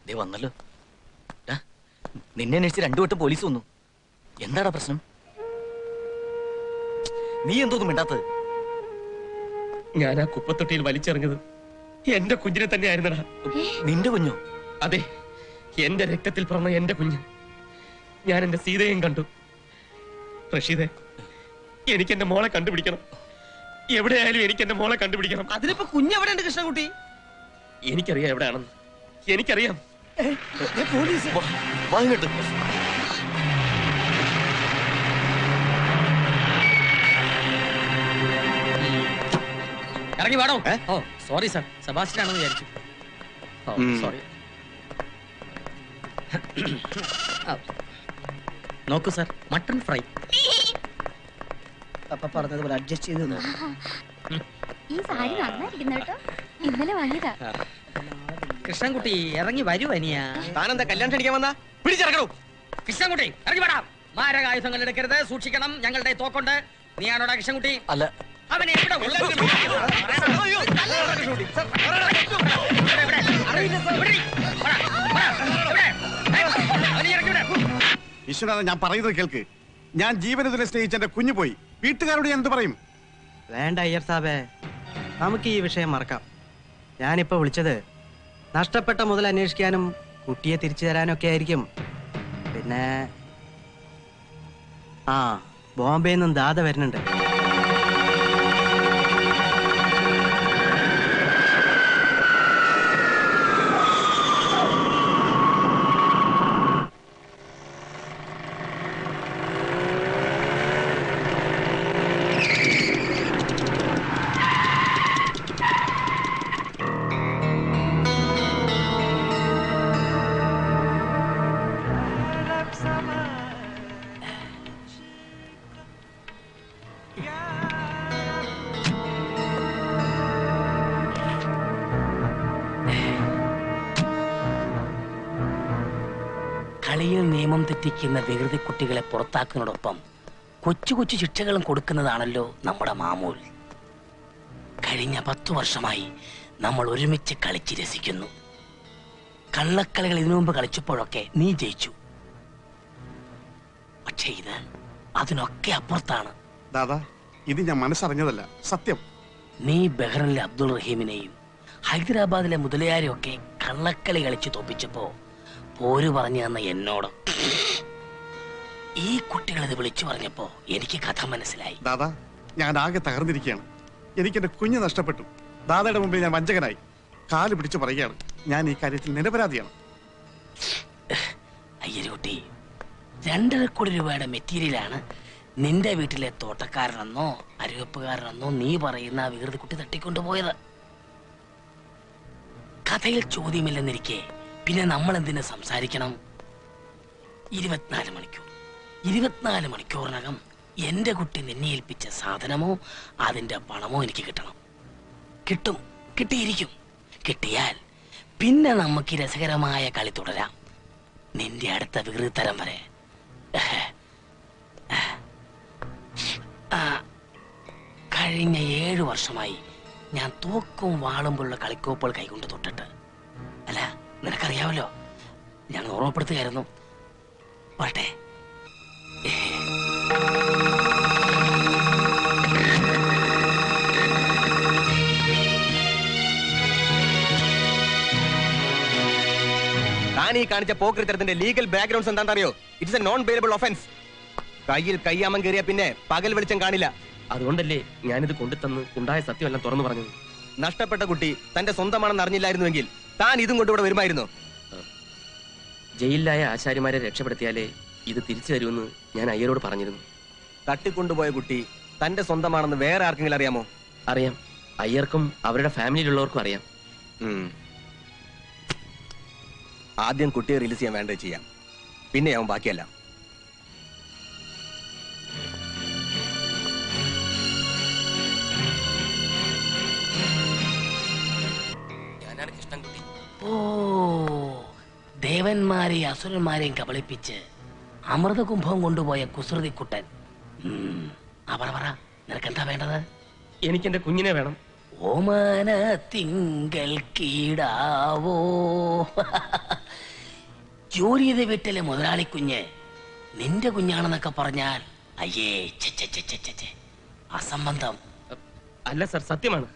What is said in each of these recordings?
ദേ വന്നല്ലോ. നിന്നെ അന്വേഷിച്ച് 2 വട്ടം പോലീസ് വന്നു. എന്താടാ പ്രശ്നം? നീ എന്തോന്നും മിണ്ടാത്തത്? ഞാൻ ആ കുപ്പത്തൊട്ടിയിൽ വലിച്ചെറിഞ്ഞത് എന്റെ കുഞ്ഞിനെ തന്നെ ആയിരുന്നടാ. നിന്റെ കുഞ്ഞോ? അതെ, എന്റെ രക്തത്തിൽ പിറന്ന എന്റെ കുഞ്ഞ്. ഞാൻ എന്റെ സീതയും കണ്ടു. റഷീദെ, എനിക്ക് എന്റെ മോളെ കണ്ടുപിടിക്കണം. എവിടെയായാലും എനിക്ക് എന്റെ മോളെ കണ്ടുപിടിക്കണം. അതിനിപ്പോ കുഞ്ഞ് എവിടെയുണ്ട് കൃഷ്ണൻകുട്ടി? എനിക്കറിയാം എവിടെയാണെന്ന്. എനിക്കറിയാം. പോലീസ് വാങ്ങിട്ട് ഇറങ്ങി വേണോ? ഓ സോറി സാർ, സെബാസ്റ്റ്യൻ ആണെന്ന് വിചാരിച്ചു. സോറി. നോക്കൂ സാർ, മട്ടൺ ഫ്രൈ. പപ്പ പറഞ്ഞതുപോലെ അഡ്ജസ്റ്റ് ചെയ്ത്. ഈ സാരി നന്നായിരിക്കുന്നു കേട്ടോ, ഇന്നലെ വാങ്ങിയതാ. കൃഷ്ണൻകുട്ടി ഇറങ്ങി വരൂ അനിയ. താനെന്താ കല്യാണം ക്ഷണിക്കാൻ വന്നാ? പിടിച്ചിറങ്ങണോ? കൃഷ്ണൻകുട്ടി ഇറങ്ങി വേടാം. മാരകായുധങ്ങൾ എടുക്കരുത്, സൂക്ഷിക്കണം. ഞങ്ങളുടെ തോക്കുണ്ട്. നീയാണോടാ കൃഷ്ണൻകുട്ടി? അല്ല. അവനെ എവിടെ വിശ്വനാഥൻ, ഞാൻ പറയുന്നത് കേൾക്ക്. ഞാൻ ജീവനത്തിനെ സ്നേഹിച്ച എന്റെ കുഞ്ഞു പോയി. വീട്ടുകാരോട് ഞാൻ എന്ത് പറയും? വേണ്ട അയ്യർ സാബേ, നമുക്ക് ഈ വിഷയം മറക്കാം. ഞാനിപ്പോ വിളിച്ചത് നഷ്ടപ്പെട്ട മുതൽ അന്വേഷിക്കാനും കുട്ടിയെ തിരിച്ചു തരാനൊക്കെ ആയിരിക്കും. പിന്നെ ബോംബെയിൽ നിന്നും ദാദ വരുന്നുണ്ട്. കളിയിൽ നിയമം തെറ്റിക്കുന്ന വികൃതി കുട്ടികളെ പുറത്താക്കുന്നതോടൊപ്പം കൊച്ചു കൊച്ചു ശിക്ഷകളും കൊടുക്കുന്നതാണല്ലോ നമ്മുടെ മാമൂൽ. കഴിഞ്ഞ 10 വർഷമായി നമ്മൾ ഒരുമിച്ച് കളിച്ച് രസിക്കുന്നു. കള്ളക്കളികൾ ഇതിനു മുമ്പ് കളിച്ചപ്പോഴൊക്കെ നീ ജയിച്ചു. പക്ഷേ ഇത് അതിനൊക്കെ അപ്പുറത്താണ്. ദാദാ, ഇത് ഞാൻ മനസ്സറിഞ്ഞതല്ല, സത്യം. നീ ബഹ്റിനിലെ അബ്ദുൾ റഹീമിനെയും ഹൈദരാബാദിലെ മുതലയാരെയും ഒക്കെ കള്ളക്കളി കളിച്ച് തോപ്പിച്ചപ്പോ പോര് പറഞ്ഞു തന്ന എന്നോട് ഈ കുട്ടികളിത് വിളിച്ചു പറഞ്ഞപ്പോ എനിക്ക് കഥ മനസ്സിലായി. ദാദാ, ഞാൻ ആകെ തകർന്നിരിക്കുകയാണ്. എനിക്ക് എന്റെ കുഞ്ഞ് നഷ്ടപ്പെട്ടു. ദാദയുടെ മുമ്പിൽ ഞാൻ വഞ്ചകനായി. കാല് പിടിച്ചു പറയുകയാണ്, ഞാൻ ഈ കാര്യത്തിൽ നിരപരാധിയാണ്. അയ്യരുകുട്ടി, 2.5 കോടി രൂപയുടെ മെറ്റീരിയലാണ് നിന്റെ വീട്ടിലെ തോട്ടക്കാരനെന്നോ അരുവപ്പുകാരനെന്നോ നീ പറയുന്ന വികൃതി കുട്ടി തട്ടിക്കൊണ്ടുപോയത്. കഥയിൽ ചോദ്യമില്ലെന്നിരിക്കെ പിന്നെ നമ്മൾ എന്തിനു സംസാരിക്കണം? 24 മണിക്കൂറിനകം എന്റെ കുട്ടി നിന്നെ ഏൽപ്പിച്ച സാധനമോ അതിന്റെ പണമോ എനിക്ക് കിട്ടണം. കിട്ടിയിരിക്കും. കിട്ടിയാൽ പിന്നെ നമുക്ക് രസകരമായ കളി തുടരാം. നിന്റെ അടുത്ത വികൃതിത്തരം വരെ. കഴിഞ്ഞ 7 വർഷമായി ഞാൻ തോക്കും വാളുമ്പോഴുള്ള കളിക്കോപ്പുകൾ കൈകൊണ്ട് തൊട്ടിട്ട്. അല്ല, നിനക്കറിയാമല്ലോ, ഞാൻ ഓർമ്മപ്പെടുത്തുകയായിരുന്നു. പോട്ടെ. താൻ ഈ കാണിച്ച പോക്രിത്തരത്തിന്റെ ലീഗൽ ബാക്ക്ഗ്രൗണ്ട്സ് എന്താണെന്നറിയോ? It's A non bailable offence. കയ്യിൽ കയ്യാമം കയറിയ പിന്നെ പകൽ വെളിച്ചം കാണില്ല. അതുകൊണ്ടല്ലേ ഞാനിത് കൊണ്ടുതന്ന് ഉണ്ടായ സത്യമെല്ലാം തുറന്നു പറഞ്ഞത്. നഷ്ടപ്പെട്ട കുട്ടി തന്റെ സ്വന്തമാണെന്ന് അറിഞ്ഞില്ലായിരുന്നുവെങ്കിൽ താൻ ഇതും കൊണ്ടിവിടെ വരുമായിരുന്നു. ജയിലിലായ ആശാരിമാരെ രക്ഷപ്പെടുത്തിയാലേ ഇത് തിരിച്ചു തരുമെന്ന് ഞാൻ അയ്യരോട് പറഞ്ഞിരുന്നു. തട്ടിക്കൊണ്ടുപോയ കുട്ടി തന്റെ സ്വന്തമാണെന്ന് വേറെ ആർക്കെങ്കിലും അറിയാമോ? അറിയാം. അയ്യർക്കും അവരുടെ ഫാമിലിയിലുള്ളവർക്കും അറിയാം. ആദ്യം കുട്ടിയെ റിലീസ് ചെയ്യാൻ വേണ്ടത് ചെയ്യാം, പിന്നെ അവൻ ബാക്കിയല്ല. ഓ, ദേവന്മാരെയും അസുരന്മാരെയും കബളിപ്പിച്ച് അമൃതകുംഭം കൊണ്ടുപോയ കുസൃതിക്കുട്ടൻ. പറ, നിനക്കെന്താ വേണ്ടത്? എനിക്ക് എന്റെ കുഞ്ഞിനെ വേണം. ഓമന തിങ്കൾ കീടാവോ ജോലി ചെയ്ത വീട്ടിലെ മുതലാളി കുഞ്ഞ് നിന്റെ കുഞ്ഞാണെന്നൊക്കെ പറഞ്ഞാൽ അയ്യേ അസംബന്ധം. അല്ല സർ, സത്യമാണ്.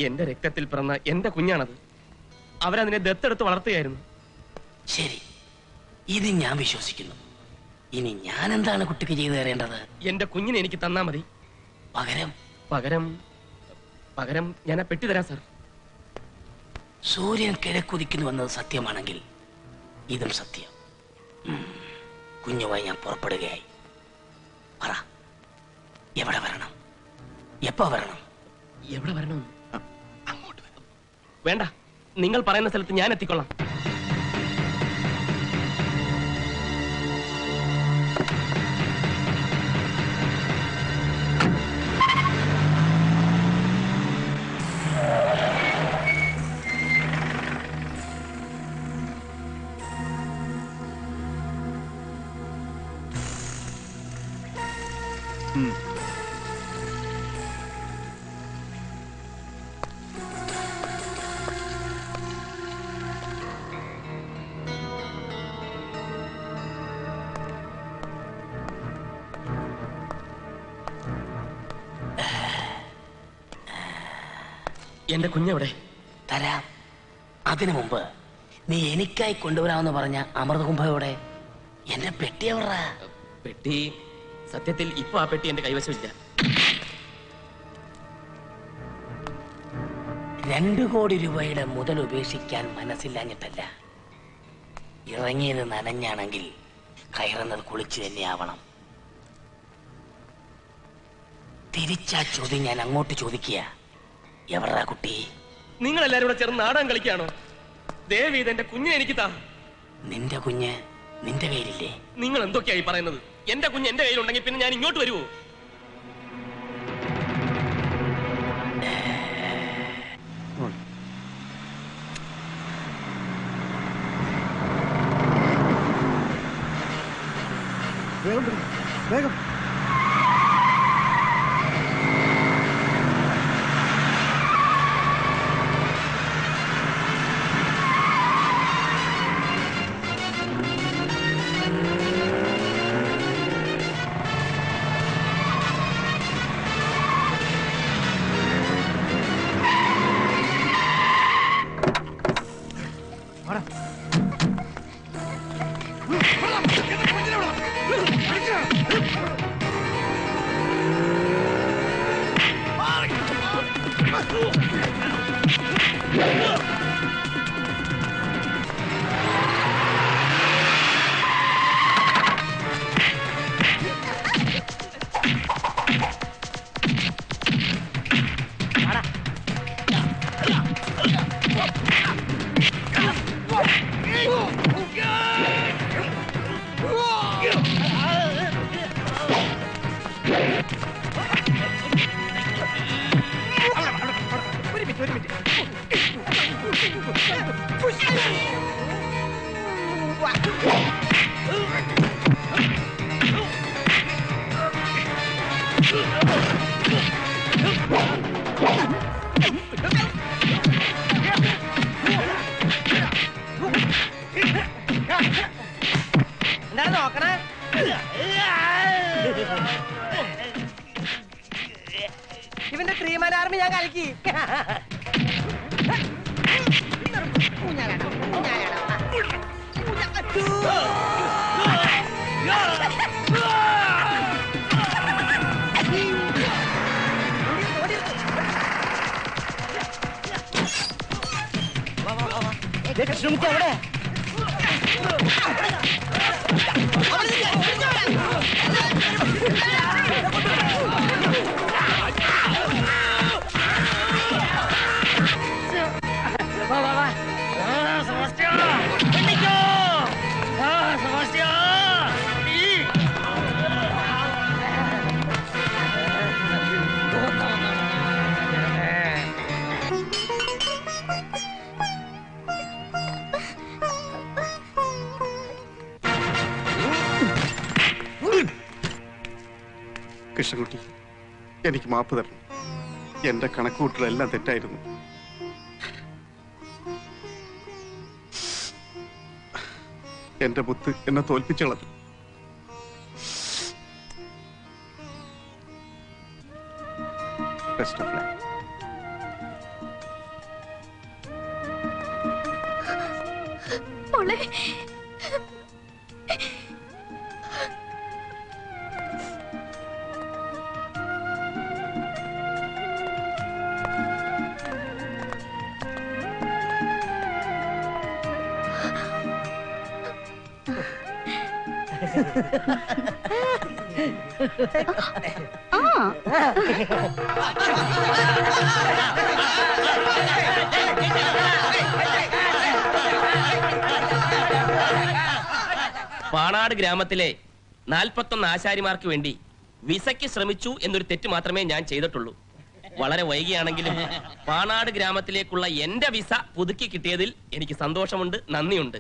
എന്റെ രക്തത്തിൽ പിറന്ന എന്റെ കുഞ്ഞാണത്. അവരതിനെ ദത്തെടുത്ത് വളർത്തുകയായിരുന്നു. ശരി, ഇത് ഞാൻ വിശ്വസിക്കുന്നു. ഇനി ഞാൻ എന്താണ് കുട്ടിക്ക് ചെയ്തു തരേണ്ടത്? എന്റെ കുഞ്ഞിനെ എനിക്ക് തന്നാ മതി. പകരം പകരം പകരം ഞാൻ ആ പെട്ടി തരാം സർ. സൂര്യൻ കിഴക്കുതിക്കുന്നു എന്നത് സത്യമാണെങ്കിൽ ഇതും സത്യം. കുഞ്ഞുമായി ഞാൻ പുറപ്പെടുകയായി. പറ, എവിടെ വരണം, എപ്പോ വരണം? എവിടെ വരണം? വേണ്ട, നിങ്ങൾ പറയുന്ന സ്ഥലത്ത് ഞാൻ എത്തിക്കൊള്ളാം. എന്റെ കുഞ്ഞെവിടെ? തരാം. അതിനു മുമ്പ് നീ എനിക്കായി കൊണ്ടുവരാമെന്ന് പറഞ്ഞ അമൃതകുംഭയോടെ എന്റെ പെട്ടി എവറാ? പെട്ടി സത്യത്തിൽ ഇപ്പൊ ആ പെട്ടി എന്റെ കൈവശമില്ല. 2 കോടി രൂപയുടെ മുതൽ ഉപേക്ഷിക്കാൻ മനസ്സില്ലാഞ്ഞിട്ടല്ല. ഇറങ്ങിയത് നനഞ്ഞാണെങ്കിൽ കയറുന്നത് കുളിച്ചു തന്നെയാവണം. തിരിച്ചാ ചോദ്യം ഞാൻ അങ്ങോട്ട് ചോദിക്കുക, എവറാ കുട്ടി? നിങ്ങൾ എല്ലാരും കൂടെ ചേർന്ന് നാടകം കളിക്കാണോ? ദേവി, ഇതെന്റെ കുഞ്ഞിനെ എനിക്ക് താ. നിന്റെ കുഞ്ഞ് നിന്റെ കയ്യിലില്ലേ? നിങ്ങൾ എന്തൊക്കെയായി പറയുന്നത്? എന്റെ കുഞ്ഞ് എന്റെ കയ്യിലുണ്ടെങ്കിൽ പിന്നെ ഞാൻ ഇങ്ങോട്ട് വരുമോ? വേഗം വരൂ, വേഗം. എന്താണ് നോക്കണേ? ഇവന്റെ ക്രീമൻ ആർമി ഞാൻ കലക്കി. കൃഷ്ണമുഖി എവിടെ? കൃഷ്ണൻകുട്ടി, എനിക്ക് മാപ്പ് തരണം. എന്റെ കണക്കുകൂട്ടലെല്ലാം തെറ്റായിരുന്നു. എന്റെ മുത്ത് എന്നെ തോൽപ്പിച്ചളഞ്ഞു. Best of luck. മോളെ പാണാട് ഗ്രാമത്തിലെ 41 ആശാരിമാർക്ക് വേണ്ടി വിസയ്ക്ക് ശ്രമിച്ചു എന്നൊരു തെറ്റ് മാത്രമേ ഞാൻ ചെയ്തിട്ടുള്ളൂ. വളരെ വൈകിയാണെങ്കിലും പാണാട് ഗ്രാമത്തിലേക്കുള്ള എന്റെ വിസ പുതുക്കി കിട്ടിയതിൽ എനിക്ക് സന്തോഷമുണ്ട്, നന്ദിയുണ്ട്.